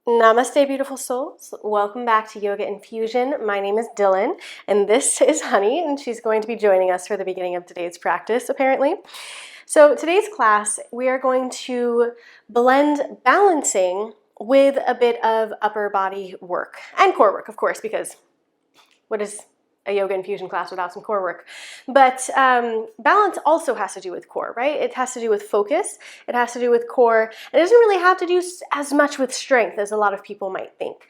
Namaste, beautiful souls. Welcome back to Yoga Infusion. My name is Dylan, and this is Honey, and she's going to be joining us for the beginning of today's practice, apparently. So today's class, we are going to blend balancing with a bit of upper body work and core work, of course, because what is a yoga infusion class without some core work? But balance also has to do with core, right? It has to do with focus. It has to do with core. It doesn't really have to do as much with strength as a lot of people might think.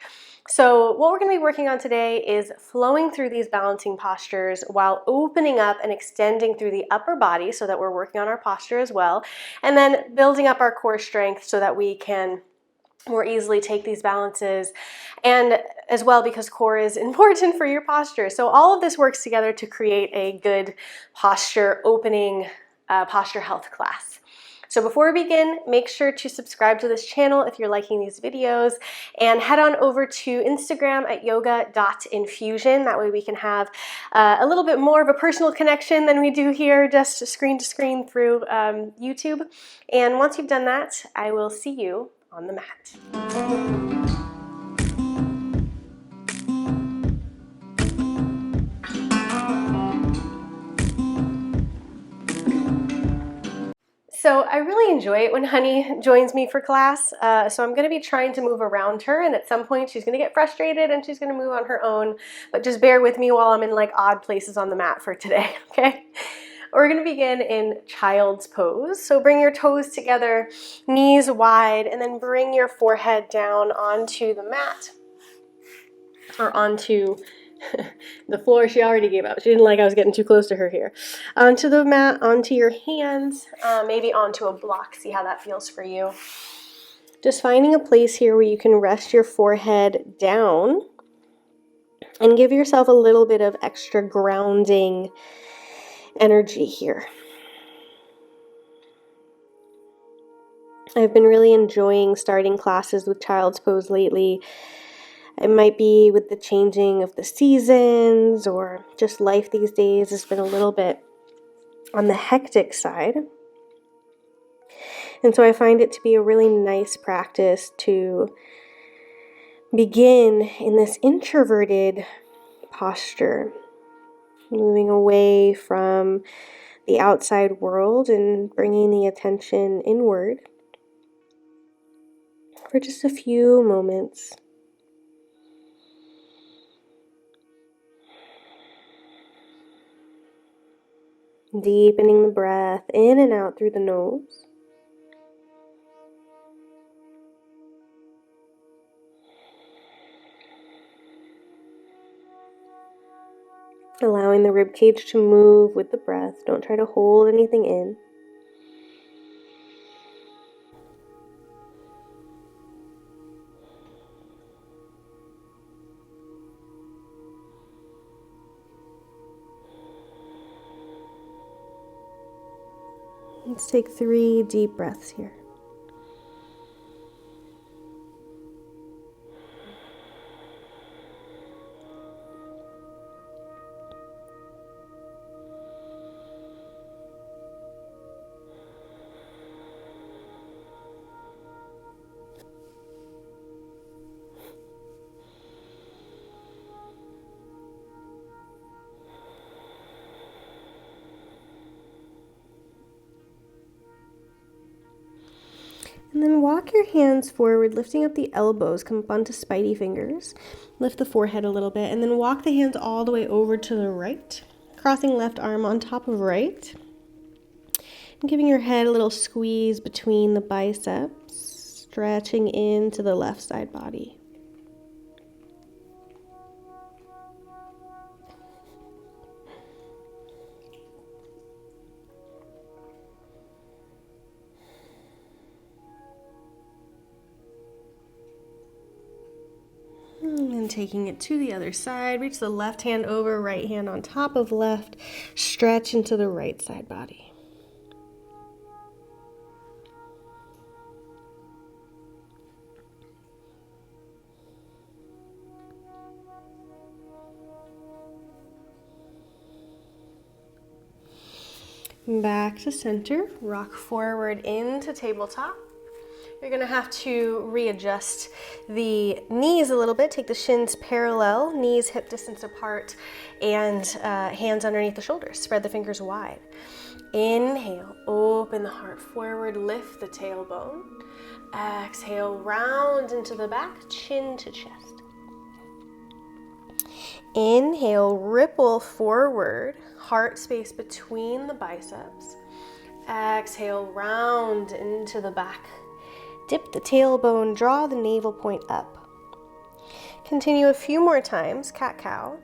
So what we're going to be working on today is flowing through these balancing postures while opening up and extending through the upper body so that we're working on our posture as well, and then building up our core strength so that we can more easily take these balances, and as well because core is important for your posture. So all of this works together to create a good posture opening posture health class. So before we begin, make sure to subscribe to this channel if you're liking these videos, and head on over to Instagram at yoga.infusion. That way we can have a little bit more of a personal connection than we do here, just screen to screen through YouTube. And once you've done that, I will see you on the mat. So I really enjoy it when Honey joins me for class. So I'm going to be trying to move around her, and at some point she's going to get frustrated and she's going to move on her own. But just bear with me while I'm in like odd places on the mat for today, okay? We're going to begin in child's pose. So bring your toes together, knees wide, and then bring your forehead down onto the mat or onto the floor. She already gave up. She didn't like I was getting too close to her here. Onto the mat, onto your hands, maybe onto a block. See how that feels for you. Just finding a place here where you can rest your forehead down and give yourself a little bit of extra grounding energy here. I've been really enjoying starting classes with child's pose lately. It might be with the changing of the seasons or just life these days has been a little bit on the hectic side. And so I find it to be a really nice practice to begin in this introverted posture, moving away from the outside world and bringing the attention inward for just a few moments. Deepening the breath in and out through the nose. Allowing the rib cage to move with the breath. Don't try to hold anything in. Let's take 3 deep breaths here. And then walk your hands forward, lifting up the elbows, come up onto spidey fingers. Lift the forehead a little bit, and then walk the hands all the way over to the right, crossing left arm on top of right. And giving your head a little squeeze between the biceps, stretching into the left side body. And taking it to the other side, reach the left hand over, right hand on top of left, stretch into the right side body. Back to center, rock forward into tabletop. You're gonna have to readjust the knees a little bit. Take the shins parallel, knees hip distance apart, and hands underneath the shoulders. Spread the fingers wide. Inhale, open the heart forward, lift the tailbone. Exhale, round into the back, chin to chest. Inhale, ripple forward, heart space between the biceps. Exhale, round into the back. Dip the tailbone, draw the navel point up. Continue a few more times, cat-cow.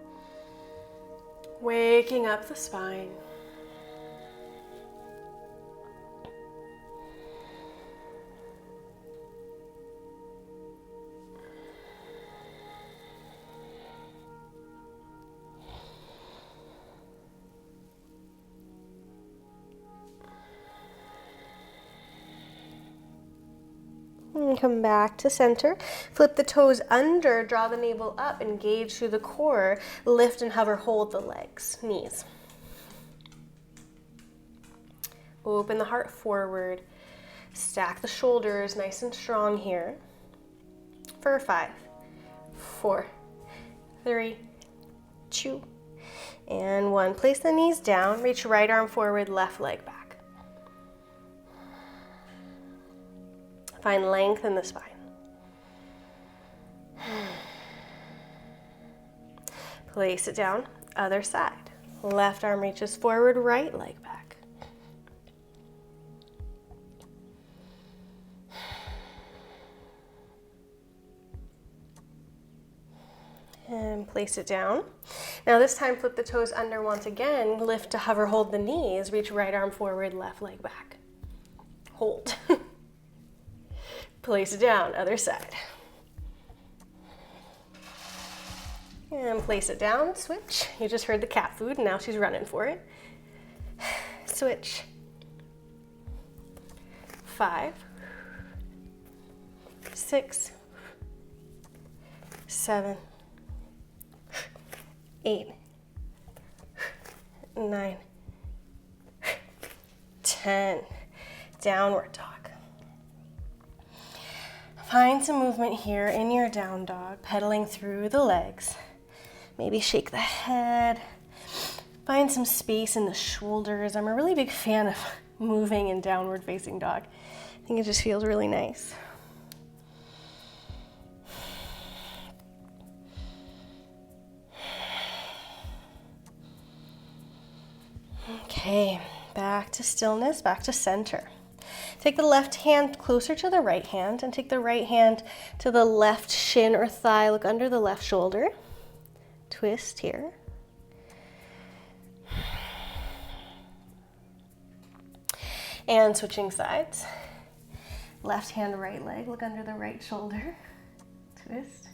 Waking up the spine. And come back to center. Flip the toes under, draw the navel up, engage through the core, lift and hover, hold the legs, knees. Open the heart forward, stack the shoulders nice and strong here. For 5, 4, 3, 2, and 1. Place the knees down, reach right arm forward, left leg back. Find length in the spine. Place it down, other side. Left arm reaches forward, right leg back. And place it down. Now this time flip the toes under once again, lift to hover, hold the knees, reach right arm forward, left leg back. Hold. Place it down, other side. And place it down, switch. You just heard the cat food and now she's running for it. Switch. 5, 6, 7, 8, 9, 10. Downward dog. Find some movement here in your down dog, pedaling through the legs. Maybe shake the head. Find some space in the shoulders. I'm a really big fan of moving in downward facing dog. I think it just feels really nice. Okay, back to stillness, back to center. Take the left hand closer to the right hand and take the right hand to the left shin or thigh. Look under the left shoulder. Twist here. And switching sides. Left hand, right leg. Look under the right shoulder. Twist.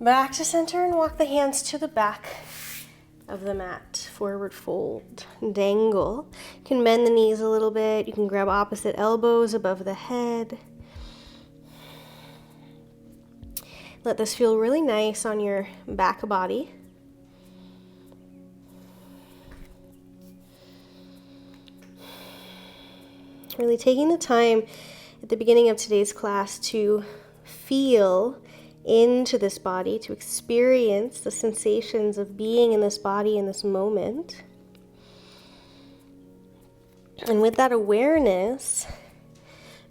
Back to center and walk the hands to the back of the mat. Forward fold, dangle. You can bend the knees a little bit. You can grab opposite elbows above the head. Let this feel really nice on your back body. Really taking the time at the beginning of today's class to feel into this body, to experience the sensations of being in this body in this moment. And with that awareness,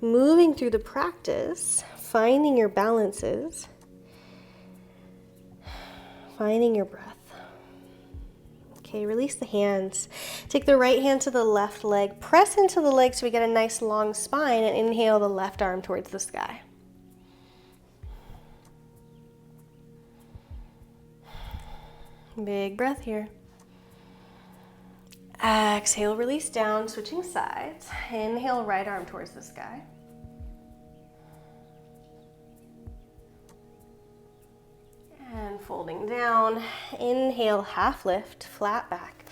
moving through the practice, finding your balances, finding your breath. Okay, release the hands. Take the right hand to the left leg, press into the leg so we get a nice long spine, and inhale the left arm towards the sky. Big breath here. Exhale, release down, switching sides. Inhale, right arm towards the sky. And folding down. Inhale, half lift, flat back.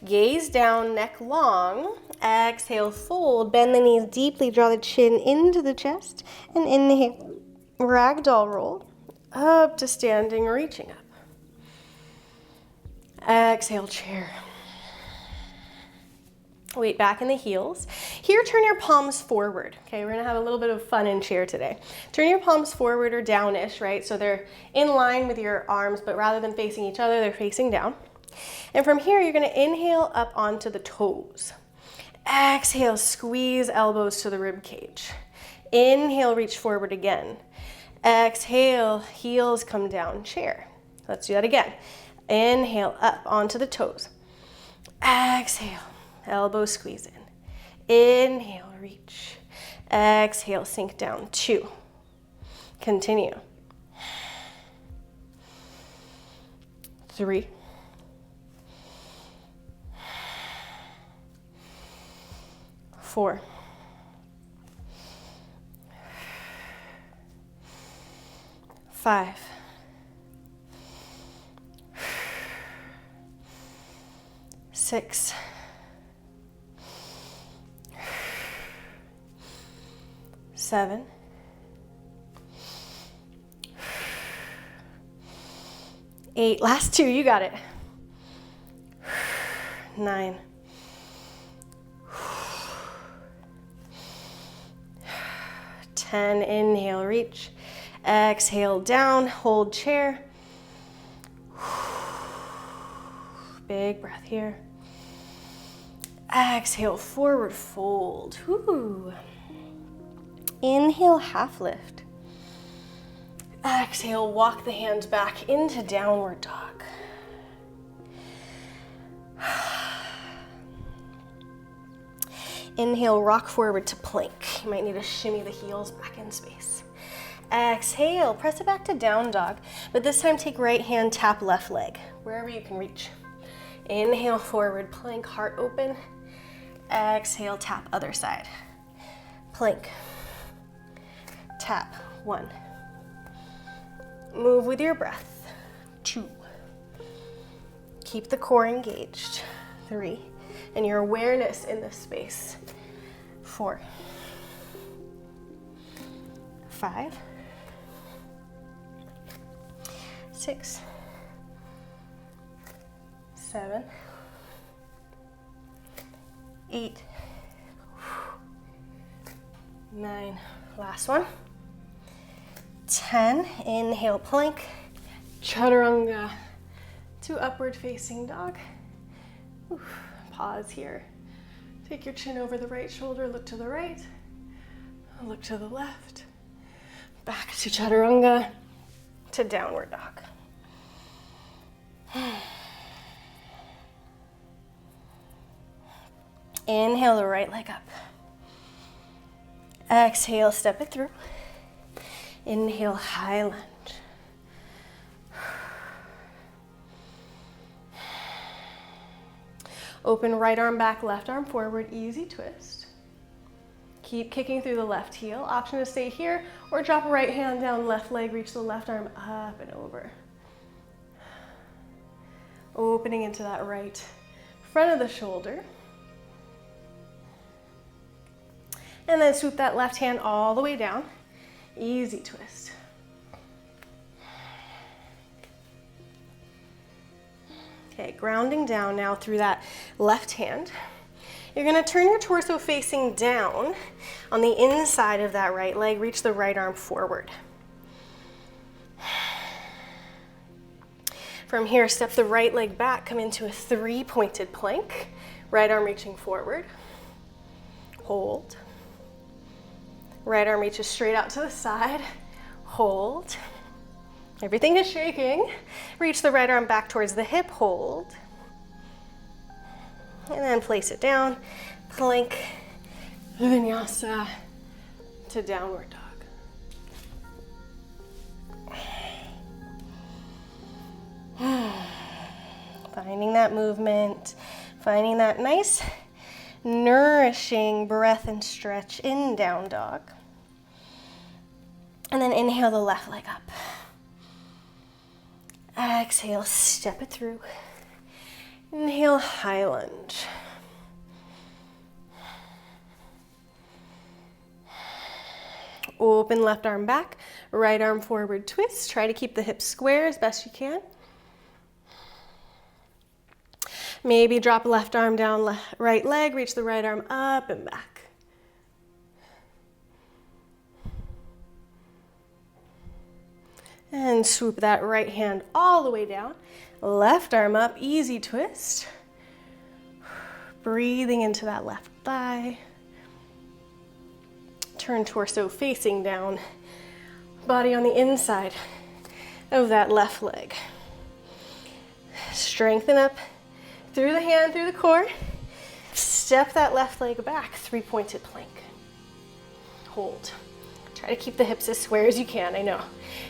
Gaze down, neck long. Exhale, fold, bend the knees deeply, draw the chin into the chest. And inhale, ragdoll roll, up to standing, reaching up. Exhale, chair. Weight back in the heels. Here, turn your palms forward. Okay, we're gonna have a little bit of fun in chair today. Turn your palms forward or downish, right? So they're in line with your arms, but rather than facing each other, they're facing down. And from here, you're gonna inhale up onto the toes. Exhale, squeeze elbows to the rib cage. Inhale, reach forward again. Exhale, heels come down, chair. Let's do that again. Inhale, up onto the toes. Exhale, elbows squeeze in. Inhale, reach. Exhale, sink down, 2. Continue. 3. 4. 5. 6. 7. 8. Last 2, you got it. 9. 10. Inhale, reach. Exhale, down, hold chair. Big breath here. Exhale, forward fold. Woo. Inhale, half lift. Exhale, walk the hands back into downward dog. Inhale, rock forward to plank. You might need to shimmy the heels back in space. Exhale, press it back to down dog, but this time take right hand, tap left leg, wherever you can reach. Inhale, forward plank, heart open. Exhale, tap other side. Plank. Tap, 1. Move with your breath, 2. Keep the core engaged, 3. And your awareness in this space, 4. 5. 6. 7. 8. 9. Last one. 10. Inhale, plank. Chaturanga to upward facing dog. Pause here. Take your chin over the right shoulder, look to the right, look to the left. Back to chaturanga to downward dog. Inhale the right leg up. Exhale, step it through. Inhale, high lunge. Open right arm back, left arm forward, easy twist. Keep kicking through the left heel. Option to stay here or drop a right hand down, left leg, reach the left arm up and over. Opening into that right front of the shoulder. And then swoop that left hand all the way down. Easy twist. Okay, grounding down now through that left hand. You're gonna turn your torso facing down on the inside of that right leg. Reach the right arm forward. From here, step the right leg back, come into a 3-pointed plank. Right arm reaching forward. Hold. Right arm reaches straight out to the side. Hold. Everything is shaking. Reach the right arm back towards the hip, hold. And then place it down, plank, Vinyasa to downward dog. Finding that movement, finding that nice, nourishing breath and stretch in down dog. And then inhale the left leg up. Exhale, step it through. Inhale, high lunge. Open left arm back, right arm forward twist. Try to keep the hips square as best you can. Maybe drop left arm down, right leg, reach the right arm up and back. And swoop that right hand all the way down. Left arm up, easy twist. Breathing into that left thigh. Turn torso facing down. Body on the inside of that left leg. Strengthen up through the hand, through the core. Step that left leg back, three-pointed plank. Hold. Try to keep the hips as square as you can, I know.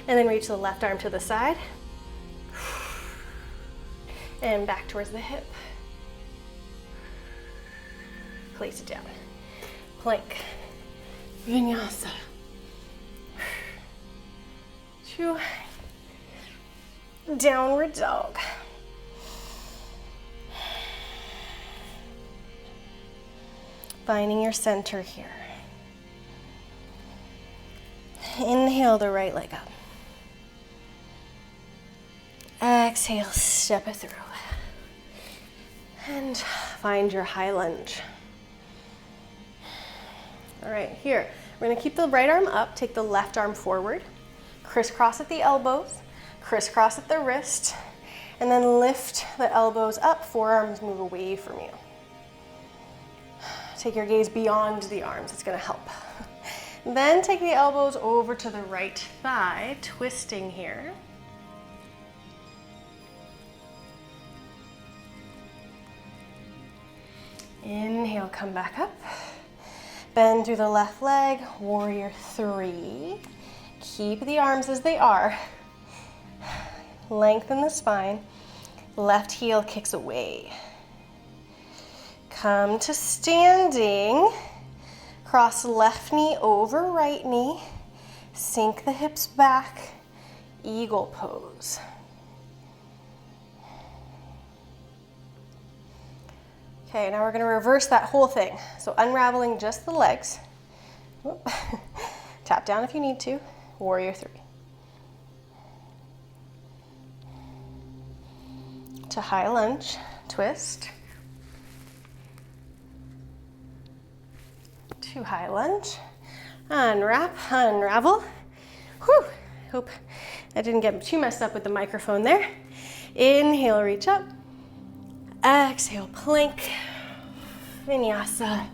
And then reach the left arm to the side. And back towards the hip. Place it down. Plank. Vinyasa. 2. Downward dog. Finding your center here. Inhale the right leg up. Exhale, step it through. And find your high lunge. All right, here, we're gonna keep the right arm up, take the left arm forward, crisscross at the elbows, crisscross at the wrist, and then lift the elbows up, forearms move away from you. Take your gaze beyond the arms, it's gonna help. Then take the elbows over to the right thigh, twisting here. Inhale, come back up. Bend through the left leg, warrior 3. Keep the arms as they are. Lengthen the spine. Left heel kicks away. Come to standing. Cross left knee over right knee. Sink the hips back. Eagle pose. Okay, now we're going to reverse that whole thing. So unraveling just the legs. Tap down if you need to. Warrior 3. To high lunge, twist. To high lunge, unwrap, unravel. Whew, hope I didn't get too messed up with the microphone there. Inhale, reach up. Exhale, plank, vinyasa,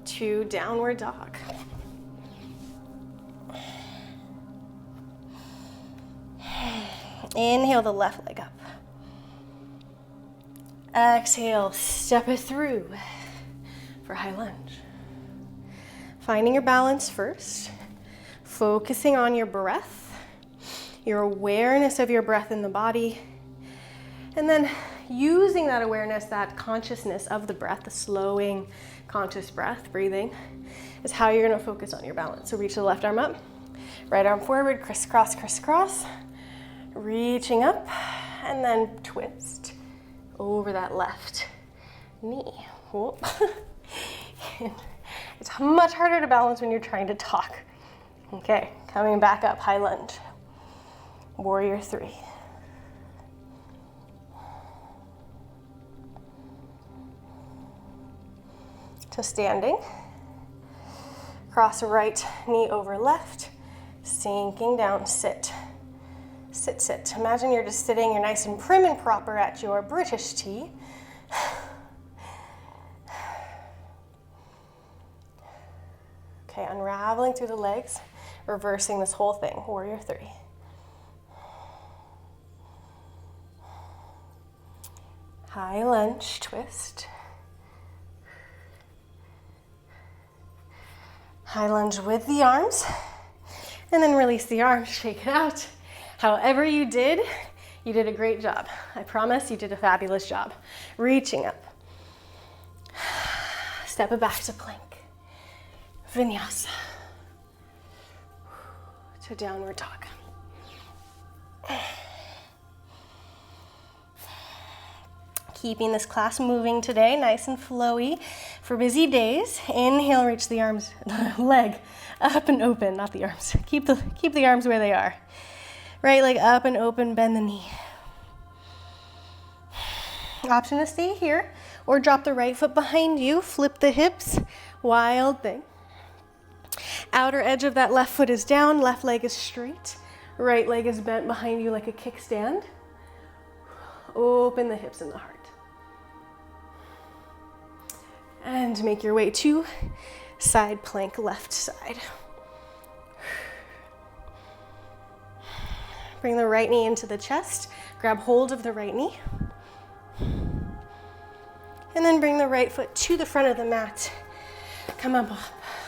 to downward dog. Inhale the left leg up. Exhale, step it through for high lunge. Finding your balance first, focusing on your breath, your awareness of your breath in the body, and then using that awareness, that consciousness of the breath, the slowing, conscious breath, breathing, is how you're gonna focus on your balance. So reach the left arm up, right arm forward, crisscross, crisscross, reaching up, and then twist over that left knee. Whoop. It's much harder to balance when you're trying to talk. Okay, coming back up, high lunge. Warrior 3. To standing. Cross right knee over left, sinking down, sit. Sit, sit. Imagine you're just sitting, you're nice and prim and proper at your British tea. Okay, unraveling through the legs, reversing this whole thing, warrior 3. High lunge, twist. High lunge with the arms, and then release the arms, shake it out. However you did a great job. I promise you did a fabulous job. Reaching up. Step it back to plank. Vinyasa. To downward dog. Keeping this class moving today, nice and flowy for busy days. Inhale, reach the arms, leg up and open, not the arms. Keep the arms where they are. Right leg up and open, bend the knee. Option to stay here or drop the right foot behind you, flip the hips, wild thing. Outer edge of that left foot is down, left leg is straight, right leg is bent behind you like a kickstand. Open the hips and the heart. And make your way to side plank, left side. Bring the right knee into the chest, grab hold of the right knee. And then bring the right foot to the front of the mat. Come up,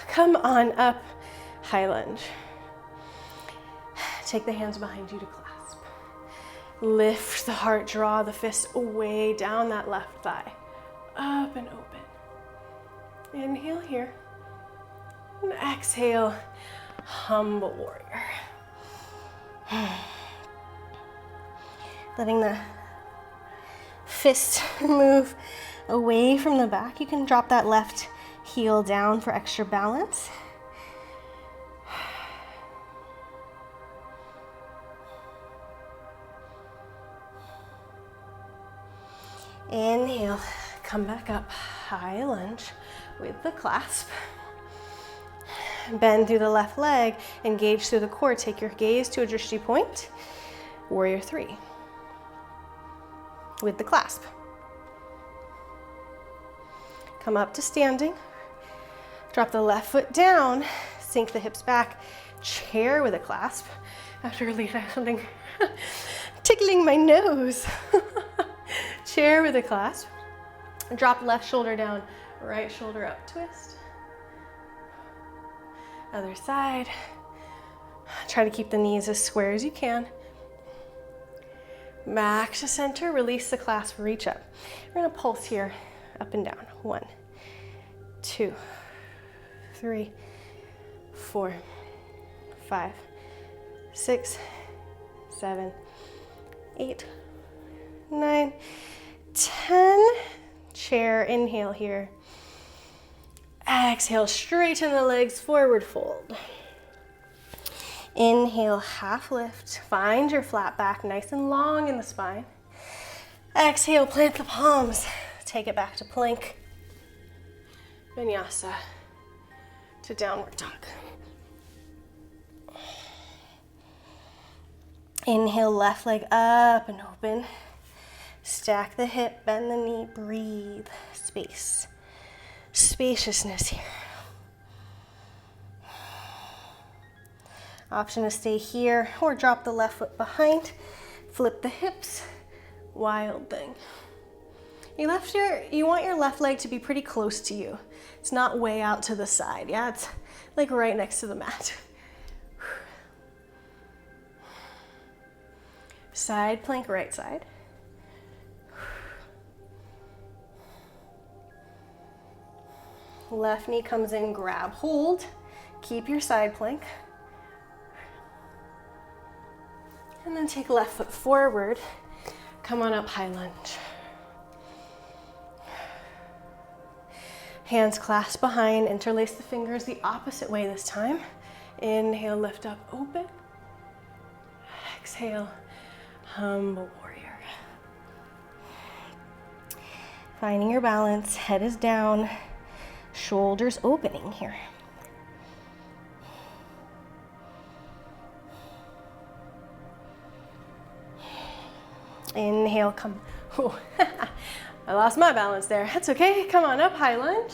come on up, high lunge. Take the hands behind you to clasp. Lift the heart, draw the fist away down that left thigh. Up and open. Inhale here. And exhale, humble warrior. Letting the fist move away from the back. You can drop that left heel down for extra balance. Inhale, come back up, high lunge with the clasp. Bend through the left leg, engage through the core. Take your gaze to a drishti point. Warrior 3 with the clasp. Come up to standing. Drop the left foot down, sink the hips back, chair with a clasp. After release, I have something tickling my nose. Chair with a clasp. Drop left shoulder down, right shoulder up, twist. Other side. Try to keep the knees as square as you can. Back to center, release the clasp, reach up. We're gonna pulse here, up and down. 1, 2, 3, 4, 5, 6, 7, 8, 9, 10. Chair, inhale here. Exhale, straighten the legs, forward fold. Inhale, half lift. Find your flat back, nice and long in the spine. Exhale, plant the palms. Take it back to plank. Vinyasa to downward dog. Inhale, left leg up and open. Stack the hip, bend the knee, breathe. Space. Spaciousness here. Option to stay here or drop the left foot behind. Flip the hips. Wild thing. You want your left leg to be pretty close to you. It's not way out to the side. Yeah, it's like right next to the mat. Side plank, right side. Left knee comes in, grab hold. Keep your side plank. And then take left foot forward. Come on up, high lunge. Hands clasped behind, interlace the fingers the opposite way this time. Inhale, lift up, open. Exhale, humble warrior. Finding your balance, head is down, shoulders opening here. Inhale, come. Oh, I lost my balance there. That's okay. Come on up, high lunge.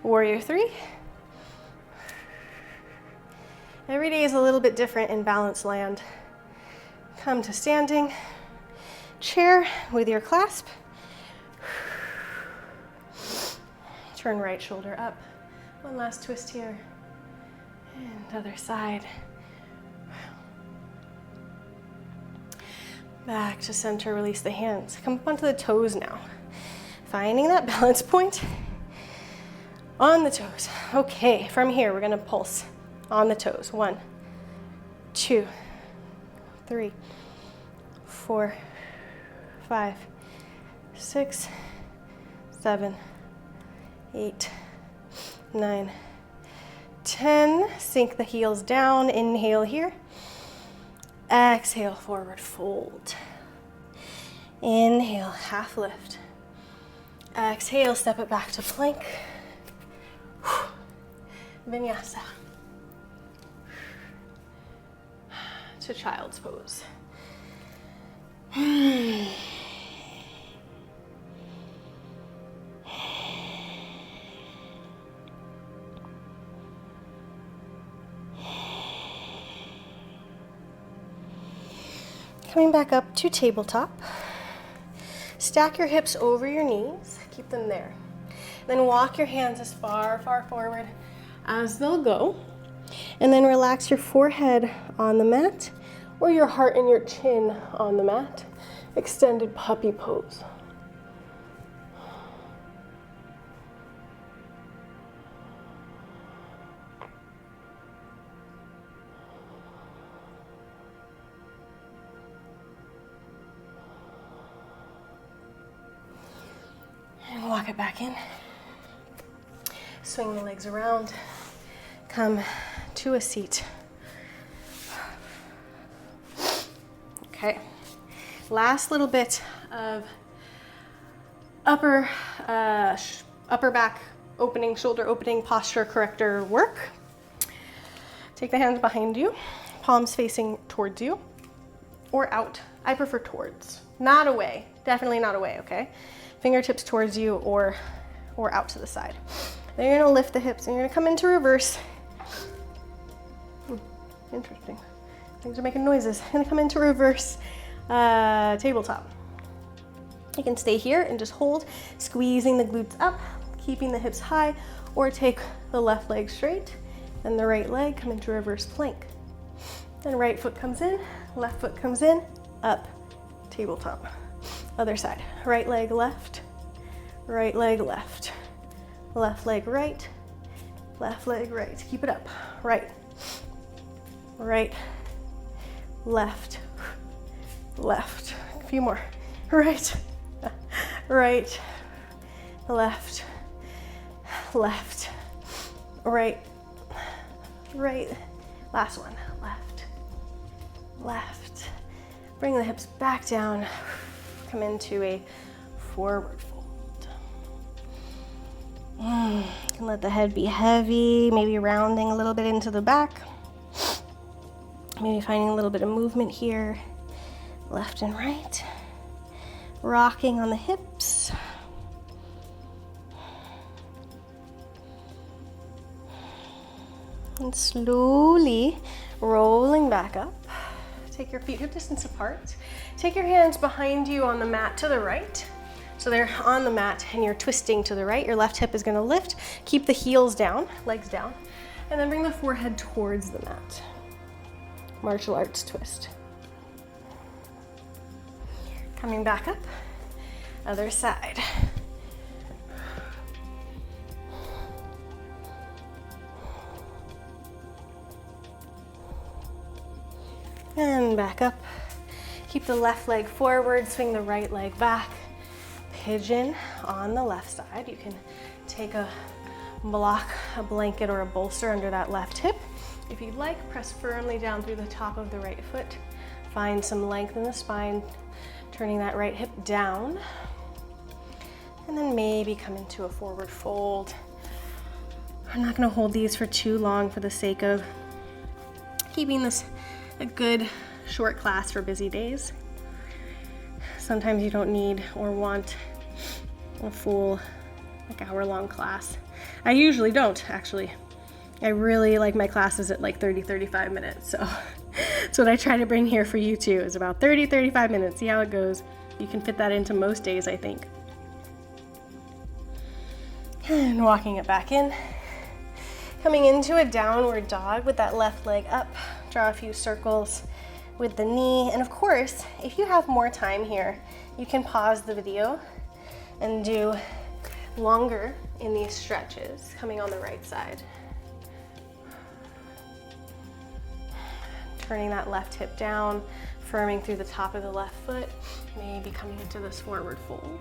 Warrior 3. Every day is a little bit different in balanced land. Come to standing. Chair with your clasp. Turn right shoulder up. One last twist here. And other side. Back to center, release the hands. Come up onto the toes now. Finding that balance point on the toes. Okay, from here we're gonna pulse on the toes. 1, 2, 3, 4, 5, 6, 7, 8, 9, 10. Sink the heels down, inhale here. Exhale, forward fold. Inhale, half lift. Exhale, step it back to plank. Vinyasa. To child's pose. Coming back up to tabletop. Stack your hips over your knees, keep them there. Then walk your hands as far, far forward as they'll go. And then relax your forehead on the mat or your heart and your chin on the mat. Extended puppy pose. And walk it back in. Swing the legs around. Come to a seat. Okay. Last little bit of upper back opening, shoulder opening, posture corrector work. Take the hands behind you, palms facing towards you or out. I prefer towards, not away, definitely not away, okay? Fingertips towards you or out to the side. Then you're gonna lift the hips and you're gonna come into reverse. Interesting. Things are making noises. I'm gonna come into reverse tabletop. You can stay here and just hold, squeezing the glutes up, keeping the hips high, or take the left leg straight and the right leg, come into reverse plank. Then right foot comes in, left foot comes in, up, tabletop. Other side, right leg left, left leg right, left leg right. Keep it up, right, left, a few more, right, left, right, last one, left. Bring the hips back down, come into a forward fold. You can let the head be heavy, maybe rounding a little bit into the back. Maybe finding a little bit of movement here, left and right. Rocking on the hips. And slowly rolling back up. Take your feet hip distance apart. Take your hands behind you on the mat to the right. So they're on the mat and you're twisting to the right. Your left hip is gonna lift. Keep the heels down, legs down, and then bring the forehead towards the mat. Martial arts twist. Coming back up, other side. And back up. Keep the left leg forward, swing the right leg back. Pigeon on the left side. You can take a block, a blanket, or a bolster under that left hip. If you'd like, press firmly down through the top of the right foot. Find some length in the spine, turning that right hip down. And then maybe come into a forward fold. I'm not gonna hold these for too long for the sake of keeping this a good short class for busy days. Sometimes you don't need or want a full hour-long class. I usually don't, actually. I really like my classes at like 30-35 minutes, so that's what I try to bring here for you too, is about 30-35 minutes. See how it goes. You can fit that into most days, I think. And walking it back in. Coming into a downward dog with that left leg up. Draw a few circles with the knee. And of course, if you have more time here, you can pause the video and do longer in these stretches, coming on the right side. Turning that left hip down, firming through the top of the left foot, maybe coming into this forward fold.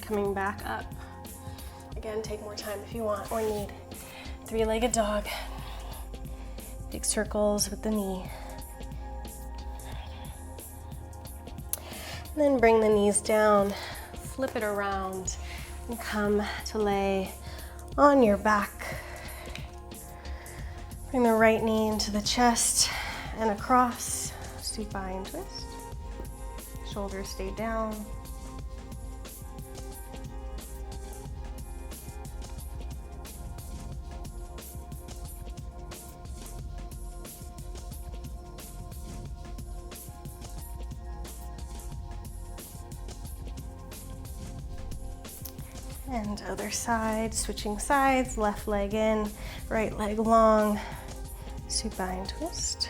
Coming back up. Again, take more time if you want or need. Three-legged dog. Big circles with the knee. And then bring the knees down, flip it around, and come to lay on your back. Bring the right knee into the chest and across, supine twist. Shoulders stay down. And other side, switching sides, left leg in, right leg long, supine twist.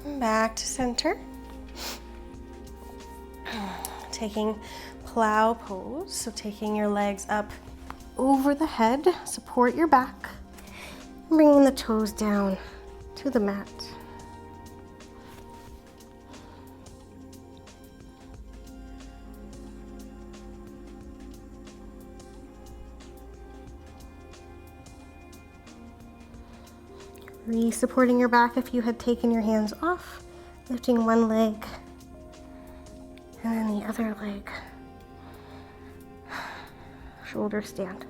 Come back to center. Taking plow pose, so taking your legs up over the head, support your back, bringing the toes down to the mat. Re-supporting your back if you had taken your hands off, lifting one leg and then the other leg. Shoulder stand.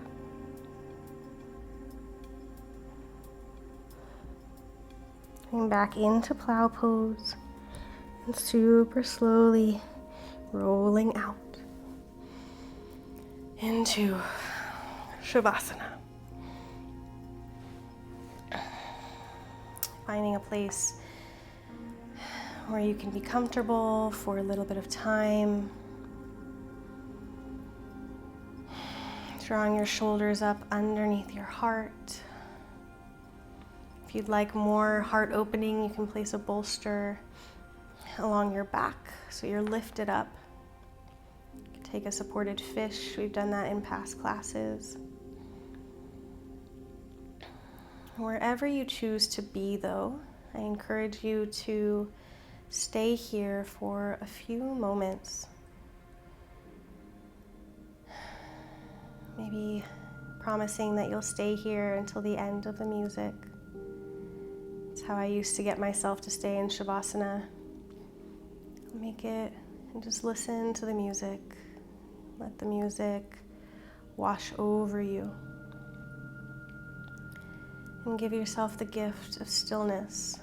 Coming back into plow pose and super slowly rolling out into Shavasana. Finding a place where you can be comfortable for a little bit of time. Drawing your shoulders up underneath your heart. If you'd like more heart opening, you can place a bolster along your back so you're lifted up. You can take a supported fish. We've done that in past classes. Wherever you choose to be, though, I encourage you to stay here for a few moments. Maybe promising that you'll stay here until the end of the music. It's how I used to get myself to stay in Shavasana. Make it and just listen to the music. Let the music wash over you. And give yourself the gift of stillness,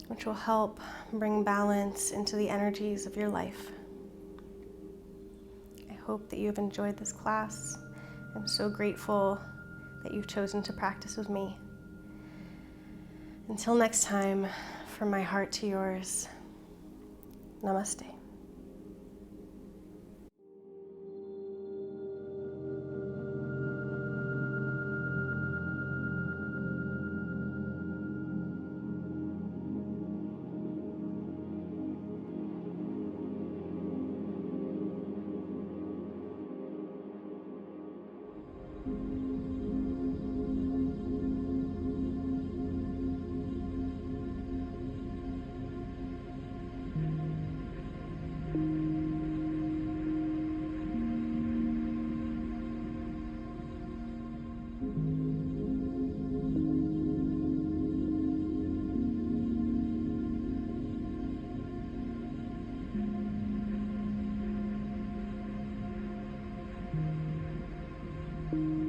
which will help bring balance into the energies of your life. I hope that you have enjoyed this class. I'm so grateful that you've chosen to practice with me. Until next time, from my heart to yours, namaste. you.